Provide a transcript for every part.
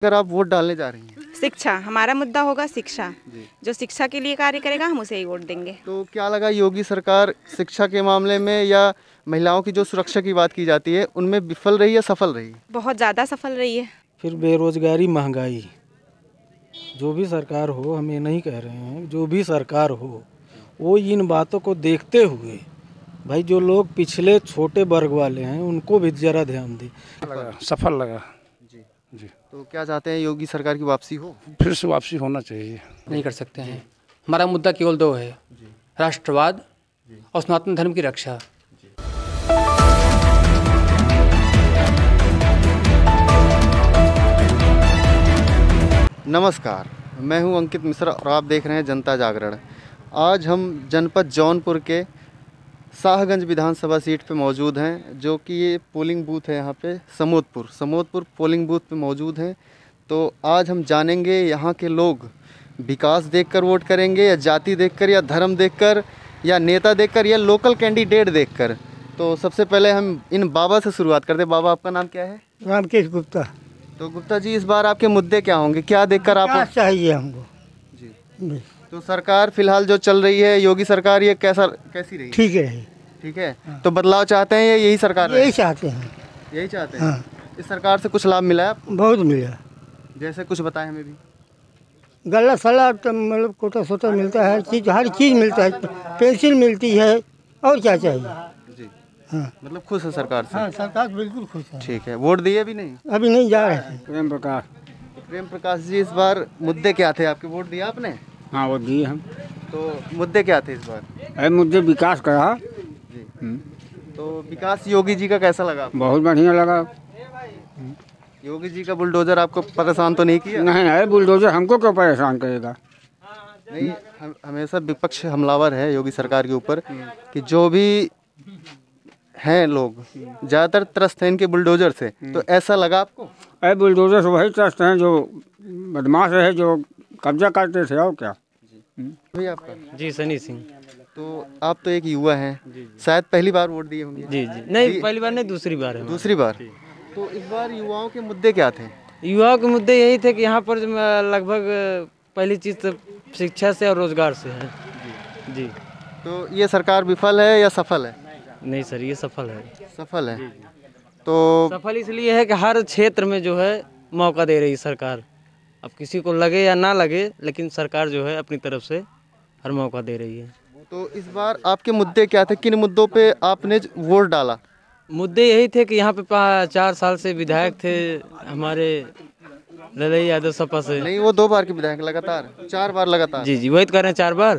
अगर आप वोट डालने जा रही हैं? शिक्षा हमारा मुद्दा होगा। शिक्षा जो शिक्षा के लिए कार्य करेगा हम उसे ही वोट देंगे। तो क्या लगा योगी सरकार शिक्षा के मामले में या महिलाओं की जो सुरक्षा की बात की जाती है उनमें विफल रही या सफल रही? बहुत ज़्यादा सफल रही है। फिर बेरोजगारी, महंगाई, जो भी सरकार हो, हम ये नहीं कह रहे हैं, जो भी सरकार हो वो इन बातों को देखते हुए भाई जो लोग पिछले छोटे वर्ग वाले हैं उनको भी जरा ध्यान दे। सफल लगा जी। तो क्या चाहते हैं योगी सरकार की वापसी हो? फिर से वापसी होना चाहिए। नहीं कर सकते हैं। हमारा मुद्दा केवल दो है, राष्ट्रवाद और सनातन धर्म की रक्षा। नमस्कार, मैं हूं अंकित मिश्रा और आप देख रहे हैं जनता जागरण। आज हम जनपद जौनपुर के शाहगंज विधानसभा सीट पे मौजूद हैं, जो कि ये पोलिंग बूथ है। यहाँ पे समोदपुर पोलिंग बूथ पे मौजूद हैं। तो आज हम जानेंगे यहाँ के लोग विकास देखकर वोट करेंगे या जाति देखकर या धर्म देखकर या नेता देखकर या लोकल कैंडिडेट देखकर। तो सबसे पहले हम इन बाबा से शुरुआत करते हैं। बाबा, आपका नाम क्या है? रामकेश गुप्ता। तो गुप्ता जी, इस बार आपके मुद्दे क्या होंगे? क्या देखकर आप चाहिए हमको? जी। तो सरकार फिलहाल जो चल रही है योगी सरकार, ये कैसी रही? ठीक है। ठीक है। तो बदलाव चाहते हैं या यही सरकार? यही चाहते हैं। यही चाहते हैं। इस सरकार से कुछ लाभ मिला है आपको? बहुत मिला। जैसे कुछ बताएं हमें भी। गला सला तो मतलब कोटा सोटा मिलता है, हर चीज़ मिलता है, पेंसिल मिलती है, और क्या चाहिए? जी। हाँ, मतलब खुश है सरकार से? हाँ, सरकार बिल्कुल खुश है। ठीक है। वोट दिए भी नहीं? अभी नहीं जा रहे हैं। प्रेम प्रकाश जी, इस बार मुद्दे क्या थे आपके? वोट दिया आपने? हाँ, वो दिए हम। तो मुद्दे क्या थे इस बार? अरे मुझे विकास करा जी। तो विकास योगी जी का कैसा लगा आपको? बहुत बढ़िया लगा। योगी जी का बुलडोजर आपको परेशान तो नहीं किया? नहीं, अरे बुलडोजर हमको क्यों परेशान करेगा? नहीं, हमेशा विपक्ष हमलावर है योगी सरकार के ऊपर कि जो भी हैं लोग ज़्यादातर त्रस्त हैं इनके बुलडोजर से। तो ऐसा लगा आपको? अरे बुलडोजर से वही त्रस्त हैं जो बदमाश है, जो कब्जा करते थे, और क्या। भैया आपका? जी, सनी सिंह। तो आप तो एक युवा हैं, शायद पहली बार वोट दिए होंगे? जी जी, नहीं पहली बार नहीं, दूसरी बार है। दूसरी बार। तो इस बार युवाओं के मुद्दे क्या थे? युवाओं के मुद्दे यही थे कि यहाँ पर लगभग पहली चीज़ तो शिक्षा से और रोजगार से है। जी। तो ये सरकार विफल है या सफल है? नहीं सर, ये सफल है। सफल है। तो सफल इसलिए है कि हर क्षेत्र में जो है मौका दे रही सरकार। अब किसी को लगे या ना लगे, लेकिन सरकार जो है अपनी तरफ से हर मौका दे रही है। तो इस बार आपके मुद्दे क्या थे? किन मुद्दों पे आपने वोट डाला? मुद्दे यही थे कि यहाँ पे 4 साल से विधायक थे हमारे ललई यादव सपा से। नहीं, वो 2 बार के विधायक लगातार, 4 बार लगातार। जी जी, वही तो कर रहे हैं 4 बार।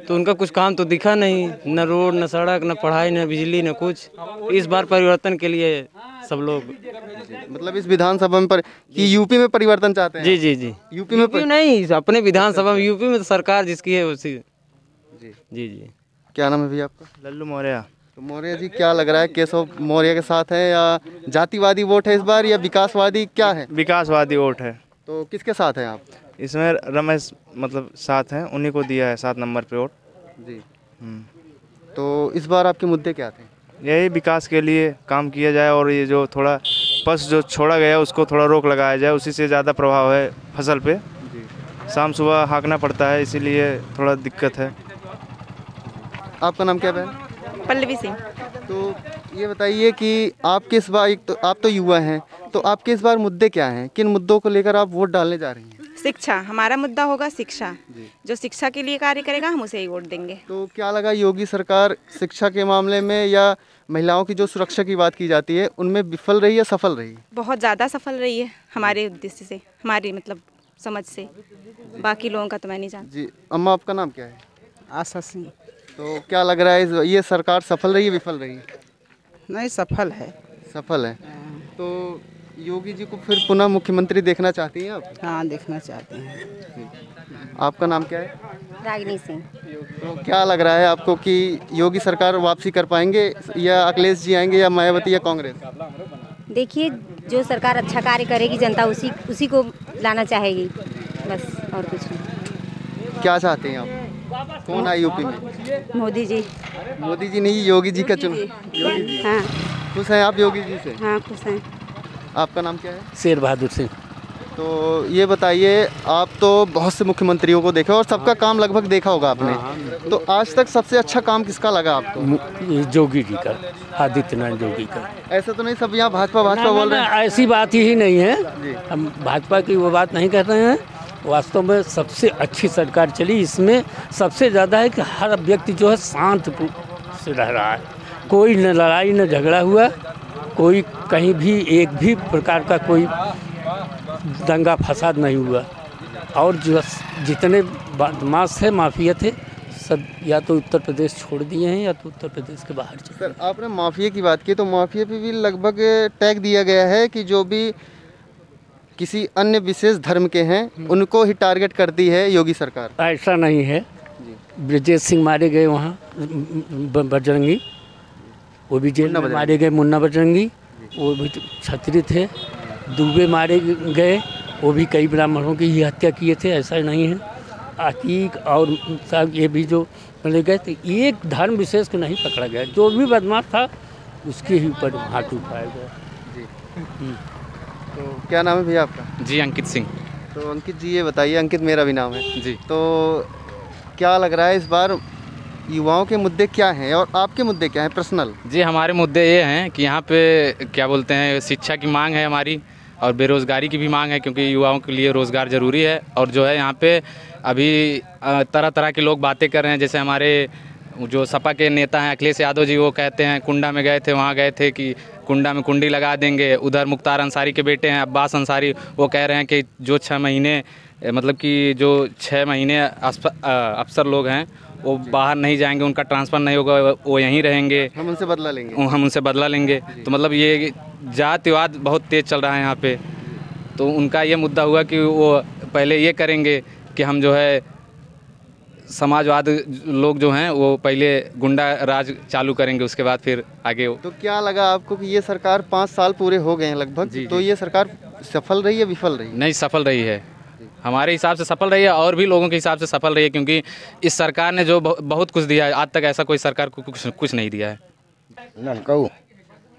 तो उनका कुछ काम तो दिखा नहीं, न रोड, न सड़क, न पढ़ाई, न बिजली, न कुछ। इस बार परिवर्तन के लिए सब लोग, मतलब इस विधानसभा में कि यूपी में परिवर्तन चाहते हैं? जी जी जी। यूपी में नहीं, अपने विधानसभा में। यूपी में तो सरकार जिसकी है उसी। जी जी जी। क्या नाम है भैया आपका? लल्लू मौर्य। तो मौर्य जी, क्या लग रहा है केशव मौर्य के साथ है या जातिवादी वोट है इस बार या विकासवादी, क्या है? विकासवादी वोट है। तो किसके साथ हैं आप? इसमें रमेश मतलब साथ हैं, उन्हीं को दिया है 7 नंबर पे वोट। जी। तो इस बार आपके मुद्दे क्या थे? यही विकास के लिए काम किया जाए और ये जो थोड़ा पस जो छोड़ा गया उसको थोड़ा रोक लगाया जाए, उसी से ज़्यादा प्रभाव है फसल पे। शाम सुबह हाँकना पड़ता है, इसीलिए थोड़ा दिक्कत है। आपका नाम क्या बहन? पल्लवी सिंह। तो ये बताइए कि आपके इस बार, आप तो युवा हैं, तो आपके इस बार मुद्दे क्या हैं? किन मुद्दों को लेकर आप वोट डालने जा रही हैं? शिक्षा हमारा मुद्दा होगा। शिक्षा जो शिक्षा के लिए कार्य करेगा हम उसे ही वोट देंगे। तो क्या लगा योगी सरकार शिक्षा के मामले में या महिलाओं की जो सुरक्षा की बात की जाती है उनमें विफल रही या सफल रही? बहुत ज़्यादा सफल रही है हमारे उद्देश्य से, हमारी मतलब समझ से। बाकी लोगों का तो मैं नहीं जानती। जी। अम्मा, आपका नाम क्या है? आशा सिंह। तो क्या लग रहा है ये सरकार सफल रही है विफल रही? नहीं, सफल है। सफल है। तो योगी जी को फिर पुनः मुख्यमंत्री देखना चाहती हैं आप? हाँ, देखना चाहते हैं। आपका नाम क्या है? रागिनी सिंह। तो क्या लग रहा है आपको कि योगी सरकार वापसी कर पाएंगे या अखिलेश जी आएंगे या मायावती या कांग्रेस? देखिए, जो सरकार अच्छा कार्य करेगी जनता उसी को लाना चाहेगी, बस, और कुछ नहीं। क्या चाहते हैं आप? कौन आए यूपी में? मोदी जी। मोदी जी नहीं, योगी जी का चुनाव। योगी जी। हाँ। खुश हैं आप योगी जी से? हाँ, खुश हैं। आपका नाम क्या है? शेर बहादुर सिंह। तो ये बताइए, आप तो बहुत से मुख्यमंत्रियों को देखे और सबका काम लगभग देखा होगा आपने, तो आज तक सबसे अच्छा काम किसका लगा आपको? जोगी जी का, आदित्यनाथ जोगी का। ऐसा तो नहीं सब यहाँ भाजपा भाजपा बोल रहे हैं? ऐसी बात ही नहीं है, हम भाजपा की वो बात नहीं कर रहे हैं। वास्तव में सबसे अच्छी सरकार चली, इसमें सबसे ज़्यादा है कि हर व्यक्ति जो है शांत से रह रहा है, कोई न लड़ाई न झगड़ा हुआ, कोई कहीं भी एक भी प्रकार का कोई दंगा फसाद नहीं हुआ। और जो जितने बदमाश थे, माफिया थे, सब या तो उत्तर प्रदेश छोड़ दिए हैं या तो उत्तर प्रदेश के बाहर चले। सर आपने माफिया की बात की, तो माफिया पे भी लगभग टैग दिया गया है कि जो भी किसी अन्य विशेष धर्म के हैं उनको ही टारगेट करती है योगी सरकार। ऐसा नहीं है। ब्रजेश सिंह मारे गए वहाँ, बजरंगी, वो भी जेल में मारे गए। मुन्ना बजरंगी, वो भी छत्री थे। दुबे मारे गए, वो भी कई ब्राह्मणों की ही हत्या किए थे। ऐसा नहीं है। अतीक और सब ये भी जो मारे गए थे, एक धर्म विशेष को नहीं पकड़ा गया। जो भी बदमाश था उसके ही ऊपर हाथ उठाया गया। जी। तो क्या नाम है भैया आपका? जी अंकित सिंह। तो अंकित जी ये बताइए, अंकित मेरा भी नाम है जी। तो क्या लग रहा है इस बार युवाओं के मुद्दे क्या हैं और आपके मुद्दे क्या हैं पर्सनल? जी हमारे मुद्दे ये हैं कि यहाँ पे क्या बोलते हैं, शिक्षा की मांग है हमारी और बेरोज़गारी की भी मांग है, क्योंकि युवाओं के लिए रोज़गार ज़रूरी है। और जो है यहाँ पे अभी तरह तरह के लोग बातें कर रहे हैं। जैसे हमारे जो सपा के नेता हैं अखिलेश यादव जी, वो कहते हैं कुंडा में गए थे, वहाँ गए थे कि कुंडा में कुंडी लगा देंगे। उधर मुख्तार अंसारी के बेटे हैं अब्बास अंसारी, वो कह रहे हैं कि जो 6 महीने मतलब कि जो 6 महीने अफसर लोग हैं वो बाहर नहीं जाएंगे, उनका ट्रांसफ़र नहीं होगा, वो यहीं रहेंगे, हम उनसे बदला लेंगे। तो मतलब ये जातिवाद बहुत तेज़ चल रहा है यहाँ पे। तो उनका ये मुद्दा हुआ कि वो पहले ये करेंगे कि हम जो है समाजवाद लोग जो हैं वो पहले गुंडा राज चालू करेंगे, उसके बाद फिर आगे। तो क्या लगा आपको कि ये सरकार 5 साल पूरे हो गए हैं लगभग, तो ये सरकार सफल रही है विफल रही? नहीं, सफल रही है। हमारे हिसाब से सफल रही है और भी लोगों के हिसाब से सफल रही है, क्योंकि इस सरकार ने जो बहुत कुछ दिया है, आज तक ऐसा कोई सरकार को कुछ नहीं दिया है। ननकाऊ।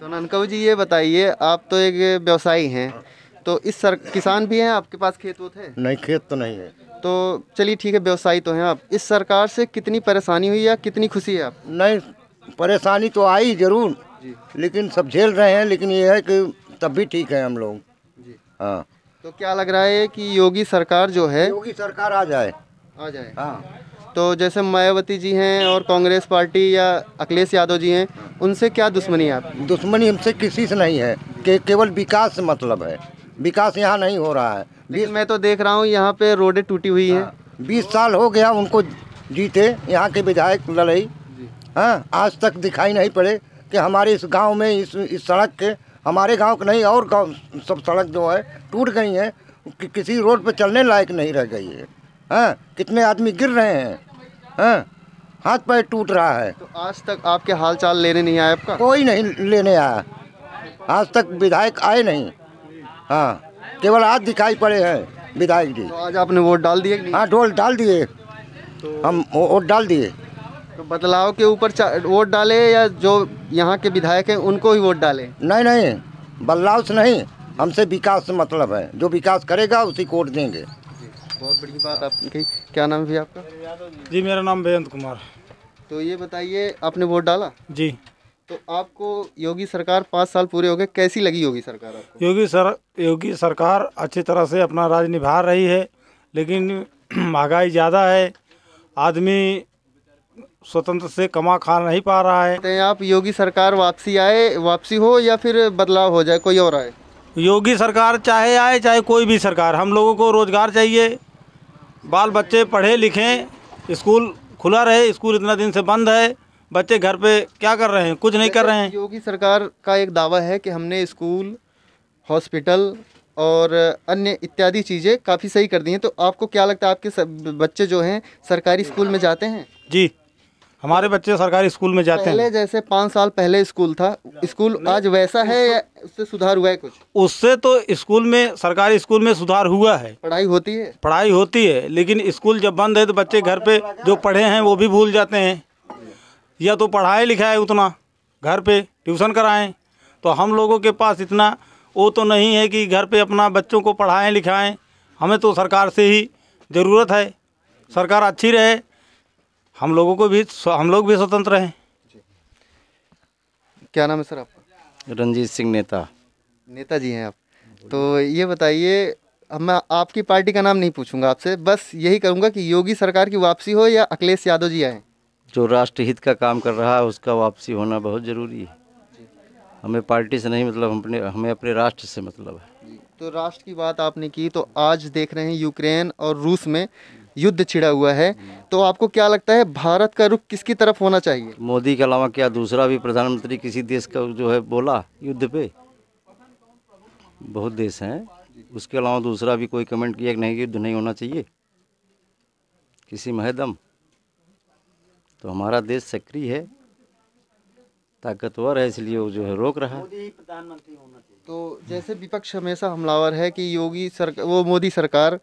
तो ननकाऊ जी ये बताइए, आप तो एक व्यवसायी हैं, तो इस किसान भी हैं, आपके पास खेत वोत है? नहीं, खेत तो नहीं है। तो चलिए ठीक है, व्यवसायी तो हैं आप। इस सरकार से कितनी परेशानी हुई या कितनी खुशी है आप? नहीं, परेशानी तो आई जरूर, लेकिन सब झेल रहे हैं। लेकिन ये है कि तब भी ठीक है हम लोग। हाँ। तो क्या लग रहा है कि योगी सरकार जो है, योगी सरकार आ जाए। हाँ। तो जैसे मायावती जी हैं और कांग्रेस पार्टी या अखिलेश यादव जी हैं, उनसे क्या दुश्मनी है आपकी? दुश्मनी हमसे किसी से नहीं है, कि केवल विकास से मतलब है। विकास यहाँ नहीं हो रहा है। लेकिन मैं तो देख रहा हूँ यहाँ पे रोडें टूटी हुई हैं। 20 साल हो गया उनको जीते, यहाँ के विधायक लड़ाई। हाँ, आज तक दिखाई नहीं पड़े कि हमारे इस गांव में इस सड़क के, हमारे गांव के नहीं और गांव सब सड़क जो है टूट गई हैं, किसी रोड पे चलने लायक नहीं रह गई है। हाँ, कितने आदमी गिर रहे हैं। हाँ, हाथ पैर टूट रहा है। तो आज तक आपके हाल चाल लेने नहीं आया आपका? कोई नहीं लेने आया, आज तक विधायक आए नहीं। हाँ, केवल आज दिखाई पड़े हैं विधायक जी। तो आज आपने वोट डाल दिए? हाँ, डाल दिए। तो हम वोट डाल दिए। तो बदलाव के ऊपर वोट डाले या जो यहाँ के विधायक हैं उनको ही वोट डाले? नहीं, बदलाव से नहीं, हमसे विकास से मतलब है। जो विकास करेगा उसी को वोट देंगे। बहुत बड़ी बात आपकी। क्या नाम है आपका? जी मेरा नाम बेअंत कुमार। तो ये बताइए, आपने वोट डाला? जी। तो आपको योगी सरकार 5 साल पूरे हो गए, कैसी लगी योगी सरकार आपको? योगी सरकार अच्छी तरह से अपना राज निभा रही है, लेकिन महंगाई ज़्यादा है, आदमी स्वतंत्र से कमा खा नहीं पा रहा है। तो आप योगी सरकार वापसी हो या फिर बदलाव हो जाए, कोई और आए? योगी सरकार चाहे आए चाहे कोई भी सरकार, हम लोगों को रोज़गार चाहिए, बाल बच्चे पढ़े लिखें, स्कूल खुला रहे। स्कूल इतना दिन से बंद है, बच्चे घर पे क्या कर रहे हैं? कुछ नहीं कर रहे हैं। योगी सरकार का एक दावा है कि हमने स्कूल, हॉस्पिटल और अन्य इत्यादि चीज़ें काफ़ी सही कर दी हैं। तो आपको क्या लगता है, आपके बच्चे जो हैं सरकारी स्कूल में जाते हैं? जी, हमारे बच्चे सरकारी स्कूल में जाते हैं। पहले जैसे 5 साल पहले स्कूल था, स्कूल आज वैसा है या उससे सुधार हुआ है कुछ? उससे तो स्कूल में, सरकारी स्कूल में सुधार हुआ है। पढ़ाई होती है? पढ़ाई होती है, लेकिन स्कूल जब बंद है तो बच्चे घर पे जो पढ़े हैं वो भी भूल जाते हैं, या तो पढ़ाए लिखाए उतना, घर पे ट्यूशन कराएं। तो हम लोगों के पास इतना वो तो नहीं है कि घर पे अपना बच्चों को पढ़ाएं लिखाएं। हमें तो सरकार से ही ज़रूरत है, सरकार अच्छी रहे, हम लोग भी स्वतंत्र रहें। क्या नाम है सर आपका? रंजीत सिंह नेता। नेताजी हैं आप। तो ये बताइए, अब मैं आपकी पार्टी का नाम नहीं पूछूंगा आपसे, बस यही करूंगा कि योगी सरकार की वापसी हो या अखिलेश यादव जी आए? जो राष्ट्र हित का काम कर रहा है उसका वापसी होना बहुत ज़रूरी है। हमें पार्टी से नहीं मतलब, हमें अपने राष्ट्र से मतलब है। तो राष्ट्र की बात आपने की, तो आज देख रहे हैं यूक्रेन और रूस में युद्ध छिड़ा हुआ है, तो आपको क्या लगता है भारत का रुख किसकी तरफ होना चाहिए? मोदी के अलावा क्या दूसरा भी प्रधानमंत्री किसी देश का जो है बोला युद्ध पे? बहुत देश हैं, उसके अलावा दूसरा भी कोई कमेंट किया कि नहीं युद्ध नहीं होना चाहिए किसी में है दम? तो हमारा देश सक्रिय है, ताकतवर है, इसलिए वो जो है रोक रहा है। तो जैसे विपक्ष हमेशा हमलावर है कि मोदी सरकार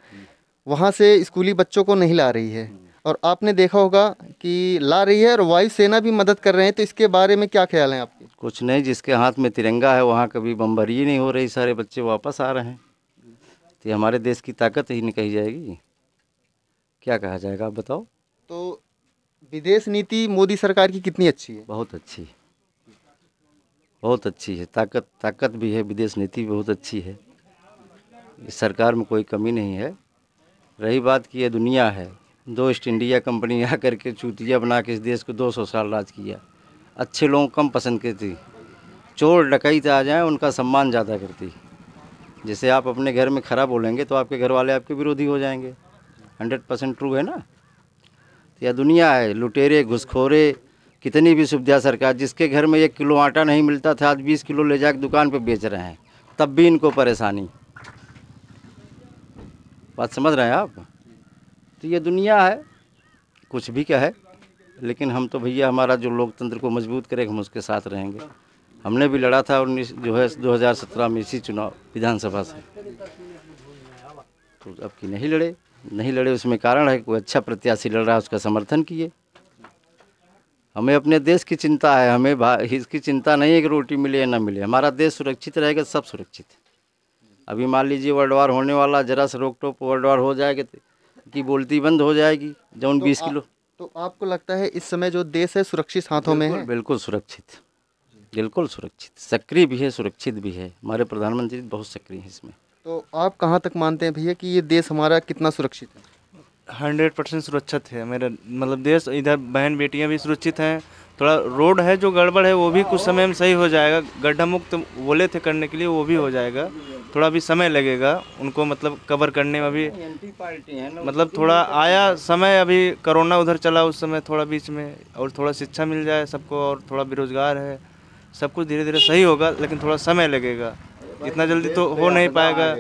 वहाँ से स्कूली बच्चों को नहीं ला रही है, और आपने देखा होगा कि ला रही है और वायुसेना भी मदद कर रहे हैं, तो इसके बारे में क्या ख्याल है आपके? कुछ नहीं, जिसके हाथ में तिरंगा है वहाँ कभी बमबारी नहीं हो रही, सारे बच्चे वापस आ रहे हैं। तो हमारे देश की ताकत ही नहीं कही जाएगी, क्या कहा जाएगा आप बताओ? तो विदेश नीति मोदी सरकार की कितनी अच्छी है? बहुत अच्छी, बहुत अच्छी है। ताकत भी है, विदेश नीति भी बहुत अच्छी है। इस सरकार में कोई कमी नहीं है। रही बात की ये दुनिया है, 2 ईस्ट इंडिया कंपनी आ करके चूतिया बना के इस देश को 200 साल राज किया। अच्छे लोगों को कम पसंद करती, चोर डकैत आ जाएं उनका सम्मान ज़्यादा करती। जैसे आप अपने घर में खरा बोलेंगे तो आपके घर वाले आपके विरोधी हो जाएंगे। 100% ट्रू है ना? तो यह दुनिया है, लुटेरे घुसखोरे कितनी भी सुविधा सरकार, जिसके घर में 1 किलो आटा नहीं मिलता था आज 20 किलो ले जाकर दुकान पे बेच रहे हैं, तब भी इनको परेशानी। बात समझ रहे हैं आप? तो ये दुनिया है, कुछ भी क्या है, लेकिन हम तो भैया हमारा जो लोकतंत्र को मजबूत करेगा हम उसके साथ रहेंगे। हमने भी लड़ा था 2017 में इसी चुनाव विधानसभा से, तो अब की नहीं लड़े उसमें कारण है कोई अच्छा प्रत्याशी लड़ रहा है उसका समर्थन किए। हमें अपने देश की चिंता है, हमें इसकी चिंता नहीं है कि रोटी मिले या ना मिले। हमारा देश सुरक्षित रहेगा, सब सुरक्षित है। अभी मान लीजिए वर्ल्ड वार होने वाला, जरा से रोक टोक वर्ल्ड वार हो जाएगा कि बोलती बंद हो जाएगी जौन 20 किलो। तो आपको लगता है इस समय जो देश है सुरक्षित हाथों में है? बिल्कुल सुरक्षित, बिल्कुल सुरक्षित, सक्रिय भी है, सुरक्षित भी है। हमारे प्रधानमंत्री बहुत सक्रिय हैं इसमें। तो आप कहाँ तक मानते हैं भैया कि ये देश हमारा कितना सुरक्षित है? 100% सुरक्षित है मेरा मतलब देश। इधर बहन बेटियां भी सुरक्षित हैं। थोड़ा रोड है जो गड़बड़ है वो भी कुछ समय में सही हो जाएगा। गड्ढा मुक्त बोले थे करने के लिए, वो भी हो जाएगा। थोड़ा भी समय लगेगा उनको मतलब कवर करने में। अभी मतलब थोड़ा आया समय, अभी कोरोना उधर चला उस समय थोड़ा बीच में, और थोड़ा शिक्षा मिल जाए सबको, और थोड़ा बेरोजगार है, सब कुछ धीरे धीरे सही होगा, लेकिन थोड़ा समय लगेगा, इतना जल्दी तो हो नहीं पाएगा।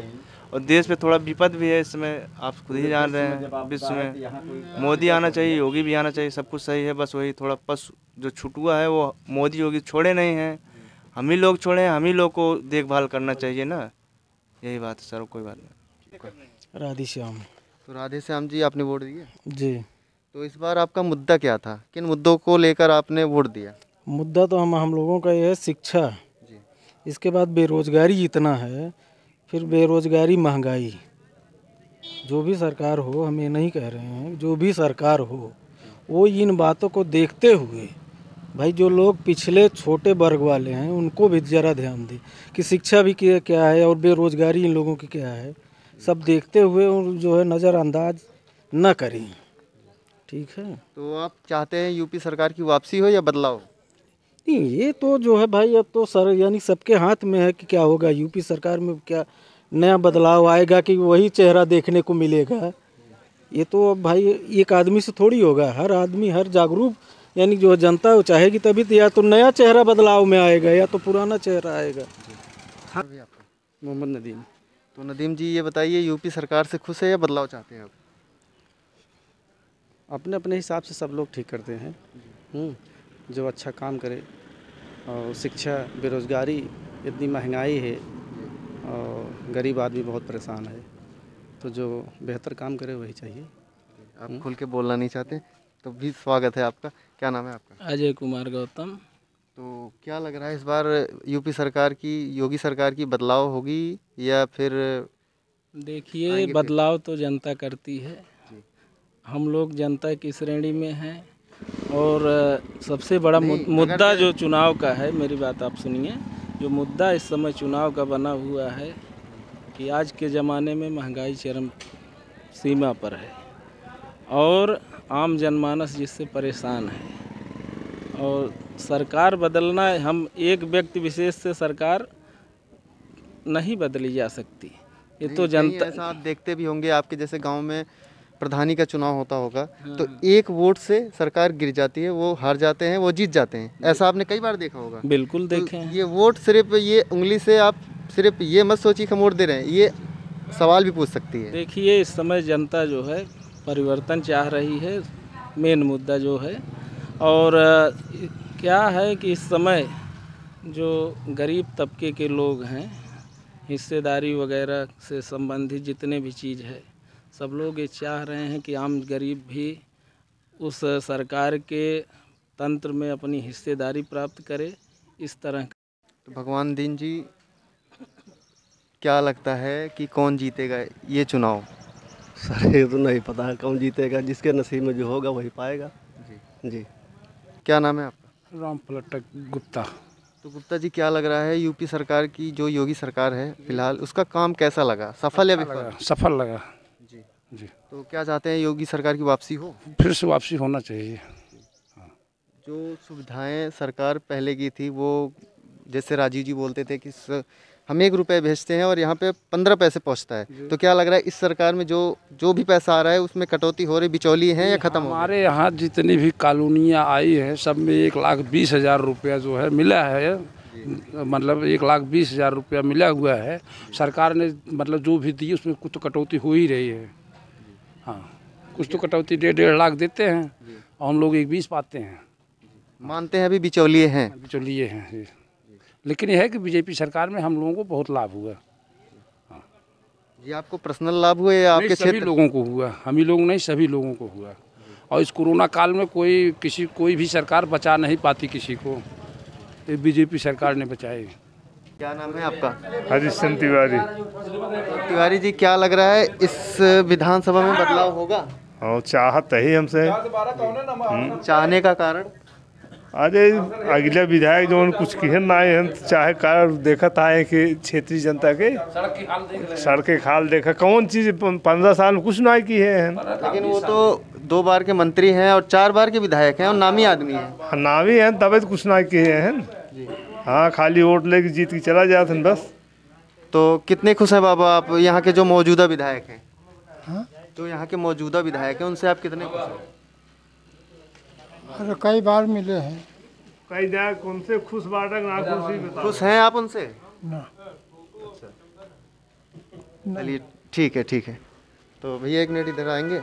और देश पे थोड़ा विपद भी है इस समय, आप खुद ही जान रहे हैं। विश्व में मोदी आना चाहिए, योगी भी आना चाहिए, सब कुछ सही है। बस वही थोड़ा पस जो छुटुआ है वो मोदी योगी छोड़े नहीं हैं, हम ही लोग छोड़े हैं, हम ही लोग को देखभाल करना चाहिए ना, यही बात है सर, कोई बात नहीं। राधे श्याम। तो राधे श्याम जी आपने वोट दिया जी। तो इस बार आपका मुद्दा क्या था, किन मुद्दों को लेकर आपने वोट दिया? मुद्दा तो हम लोगों का ये है शिक्षा, इसके बाद बेरोजगारी इतना है, फिर बेरोजगारी महंगाई। जो भी सरकार हो, हम ये नहीं कह रहे हैं, जो भी सरकार हो वो इन बातों को देखते हुए भाई जो लोग पिछले छोटे वर्ग वाले हैं उनको भी ज़रा ध्यान दें कि शिक्षा भी क्या है और बेरोजगारी इन लोगों की क्या है, सब देखते हुए जो है नज़रअंदाज न करें। ठीक है। तो आप चाहते हैं यूपी सरकार की वापसी हो या बदलाव? नहीं, ये तो जो है भाई अब तो सर यानी सबके हाथ में है कि क्या होगा। यूपी सरकार में क्या नया बदलाव आएगा कि वही चेहरा देखने को मिलेगा? ये तो अब भाई एक आदमी से थोड़ी होगा। हर आदमी, हर जागरूक यानी जो जनता वो चाहेगी तभी तो या तो नया चेहरा बदलाव में आएगा या तो पुराना चेहरा आएगा। हाँ। मोहम्मद नदीम। तो नदीम जी ये बताइए, यूपी सरकार से खुश है या बदलाव चाहते हैं आप? अपने अपने हिसाब से सब लोग ठीक करते हैं। जो अच्छा काम करे, और शिक्षा, बेरोजगारी, इतनी महंगाई है और गरीब आदमी बहुत परेशान है, तो जो बेहतर काम करे वही चाहिए। आप खुल के बोलना नहीं चाहते तो भी स्वागत है आपका। क्या नाम है आपका? अजय कुमार गौतम। तो क्या लग रहा है इस बार यूपी सरकार की, योगी सरकार की बदलाव होगी या फिर? देखिए, बदलाव तो जनता करती है। हम लोग जनता की श्रेणी में हैं और सबसे बड़ा मुद्दा जो चुनाव का है, मेरी बात आप सुनिए, जो मुद्दा इस समय चुनाव का बना हुआ है कि आज के ज़माने में महंगाई चरम सीमा पर है और आम जनमानस जिससे परेशान है और सरकार बदलना, हम एक व्यक्ति विशेष से सरकार नहीं बदली जा सकती। ये तो जनता, ऐसा आप देखते भी होंगे, आपके जैसे गांव में प्रधानी का चुनाव होता होगा तो एक वोट से सरकार गिर जाती है, वो हार जाते हैं, वो जीत जाते हैं, ऐसा आपने कई बार देखा होगा। बिल्कुल देखे हैं। ये वोट सिर्फ ये उंगली से आप सिर्फ ये मत सोचिए कि वोट दे रहे हैं, ये सवाल भी पूछ सकती है। देखिए, इस समय जनता जो है परिवर्तन चाह रही है, मेन मुद्दा जो है। और क्या है कि इस समय जो गरीब तबके के लोग हैं, हिस्सेदारी वगैरह से संबंधित जितने भी चीज़ है, सब लोग ये चाह रहे हैं कि आम गरीब भी उस सरकार के तंत्र में अपनी हिस्सेदारी प्राप्त करे, इस तरह। तो भगवान दीन जी, क्या लगता है कि कौन जीतेगा ये चुनाव? सर ये तो नहीं पता है कौन जीतेगा, जिसके नसीब में जो होगा वही पाएगा। जी। क्या नाम है आपका? राम पलटक गुप्ता। तो गुप्ता जी, क्या लग रहा है यूपी सरकार की, जो योगी सरकार है फिलहाल, उसका काम कैसा लगा, सफल या विफल? सफल लगा जी जी। तो क्या चाहते हैं, योगी सरकार की वापसी हो? फिर से वापसी होना चाहिए। जो सुविधाएं सरकार पहले की थी, वो जैसे राजीव जी बोलते थे कि हम 1 रुपये भेजते हैं और यहाँ पे 15 पैसे पहुँचता है, तो क्या लग रहा है इस सरकार में जो भी पैसा आ रहा है उसमें कटौती हो रही, बिचौली हैं या खत्म हो? हमारे यहाँ जितनी भी कॉलोनियाँ आई है सब में 1,20,000 रुपया जो है मिला है, मतलब 1,20,000 रुपया मिला हुआ है। सरकार ने मतलब जो भी दी उसमें कुछ तो कटौती हो ही रही है। हाँ, कुछ तो कटौती 1.5 लाख देते हैं और हम लोग 1,20 पाते हैं। मानते हैं अभी बिचौलिए हैं? बिचौलिए हैं, लेकिन यह है कि बीजेपी सरकार में हम लोगों को बहुत लाभ हुआ। हाँ। ये आपको पर्सनल लाभ हुआ या आपके सभी लोगों को हुआ? हम ही लोग नहीं, सभी लोगों को हुआ। और इस कोरोना काल में कोई भी सरकार बचा नहीं पाती किसी को, ये बीजेपी सरकार ने बचाए। क्या नाम है आपका? हरिश्चंद्र तिवारी। तिवारी जी, क्या लग रहा है इस विधानसभा में बदलाव होगा? और चाहत है हमसे। चाहने का कारण? अरे अगले विधायक जो कुछ कहन ना आए चाहे कार देखत आए कि क्षेत्रीय जनता के सड़क के खाल देखा, कौन चीज़ 15 साल में कुछ ना की है। लेकिन वो तो 2 बार के मंत्री हैं और 4 बार के विधायक हैं और नामी आदमी हैं। नामी हैं तब तो कुछ ना किए हैं। हाँ, खाली वोट लेके जीत के चला जाते हैं बस। तो कितने खुश हैं बाबा आप यहाँ के जो मौजूदा विधायक हैं? हाँ? जो यहाँ के मौजूदा विधायक हैं उनसे आप कितने खुश हैं? अरे कई बार मिले हैं। कई जगह कौन से खुश बाटक ना खुश? खुश हैं आप उनसे? ना। चलिए ठीक है। तो भैया 1 मिनट इधर आएंगे।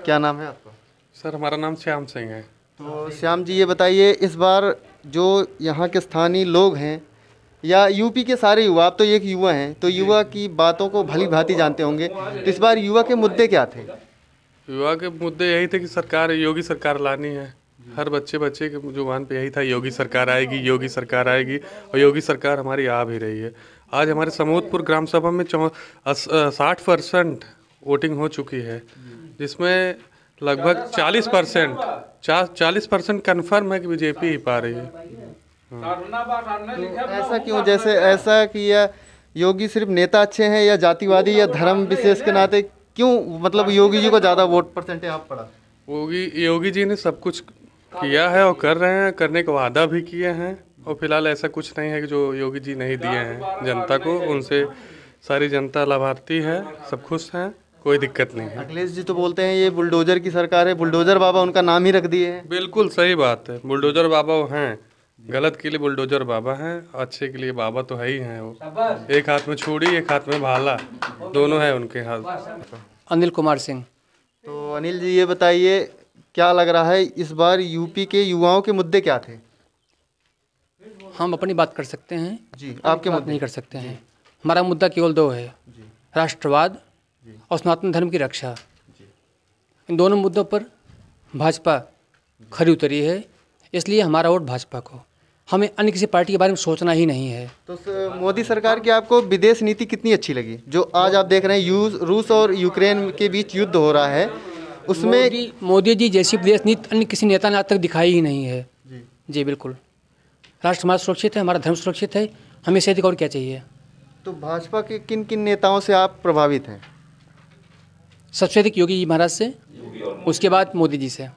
क्या नाम है आपका? सर हमारा नाम श्याम सिंह है। तो श्याम जी, ये बताइए इस बार जो यहाँ के स्थानीय लोग हैं या यूपी के सारे युवा, आप तो एक युवा हैं, तो युवा की बातों को भली भांति जानते होंगे, तो इस बार युवा के मुद्दे क्या थे? युवा के मुद्दे यही थे कि सरकार, योगी सरकार लानी है। हर बच्चे के जुबान पे यही था, योगी सरकार आएगी, योगी सरकार आएगी, और योगी सरकार हमारी आ भी रही है। आज हमारे समूदपुर ग्राम सभा में 60% वोटिंग हो चुकी है, जिसमें लगभग 40% कन्फर्म है कि बीजेपी ही पा रही है। तो ऐसा क्यों? जैसे ऐसा कि या योगी सिर्फ नेता अच्छे हैं या जातिवादी या धर्म विशेष के नाते क्यों, मतलब योगी जी को ज़्यादा वोट परसेंटेज आप पड़ा? योगी जी ने सब कुछ किया है और कर रहे हैं, करने का वादा भी किए हैं, और फिलहाल ऐसा कुछ नहीं है कि जो योगी जी नहीं दिए हैं जनता को। उनसे सारी जनता लाभार्थी है, सब खुश हैं, कोई दिक्कत नहीं है। अखिलेश जी तो बोलते हैं ये बुलडोजर की सरकार है, बुलडोजर बाबा उनका नाम ही रख दिए हैं। बिल्कुल सही बात है, बुलडोजर बाबा वो हैं, गलत के लिए बुलडोजर बाबा हैं, अच्छे के लिए बाबा तो है ही हैं। वो एक हाथ में छुरी, एक हाथ में भाला, दोनों है उनके हाथ। अनिल कुमार सिंह। तो अनिल जी, ये बताइए क्या लग रहा है इस बार यूपी के युवाओं के मुद्दे क्या थे? हम अपनी बात कर सकते हैं जी, आपके मुद्दे नहीं कर सकते हैं। हमारा मुद्दा केवल 2 है, राष्ट्रवाद और सनातन धर्म की रक्षा। इन दोनों मुद्दों पर भाजपा खरी उतरी है, इसलिए हमारा वोट भाजपा को। हमें अन्य किसी पार्टी के बारे में सोचना ही नहीं है। तो मोदी सरकार की आपको विदेश नीति कितनी अच्छी लगी? जो आज आप देख रहे हैं रूस और यूक्रेन के बीच युद्ध हो रहा है, उसमें मोदी जी जैसी विदेश नीति अन्य किसी नेता ने आज तक दिखाई ही नहीं है। जी बिल्कुल, राष्ट्र हमारा सुरक्षित है, हमारा धर्म सुरक्षित है, हमें से अधिक और क्या चाहिए। तो भाजपा के किन किन नेताओं से आप प्रभावित हैं? सबसे अधिक योगी जी महाराज से, उसके बाद मोदी जी से,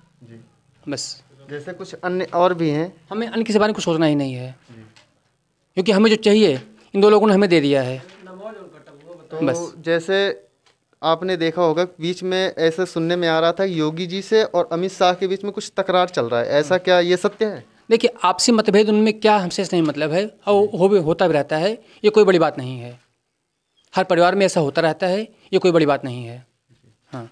बस। जैसे कुछ अन्य और भी हैं, हमें अन्य किसी बारे में कुछ सोचना ही नहीं है, क्योंकि हमें जो चाहिए इन दो लोगों ने हमें दे दिया है। तो बस जैसे आपने देखा होगा बीच में ऐसे सुनने में आ रहा था योगी जी से और अमित शाह के बीच में कुछ तकरार चल रहा है, ऐसा क्या ये सत्य है? देखिए, आपसी मतभेद उनमें क्या हमसे नहीं मतलब है, और होता भी रहता है, ये कोई बड़ी बात नहीं है। हर परिवार में ऐसा होता रहता है, ये कोई बड़ी बात नहीं है। हाँ।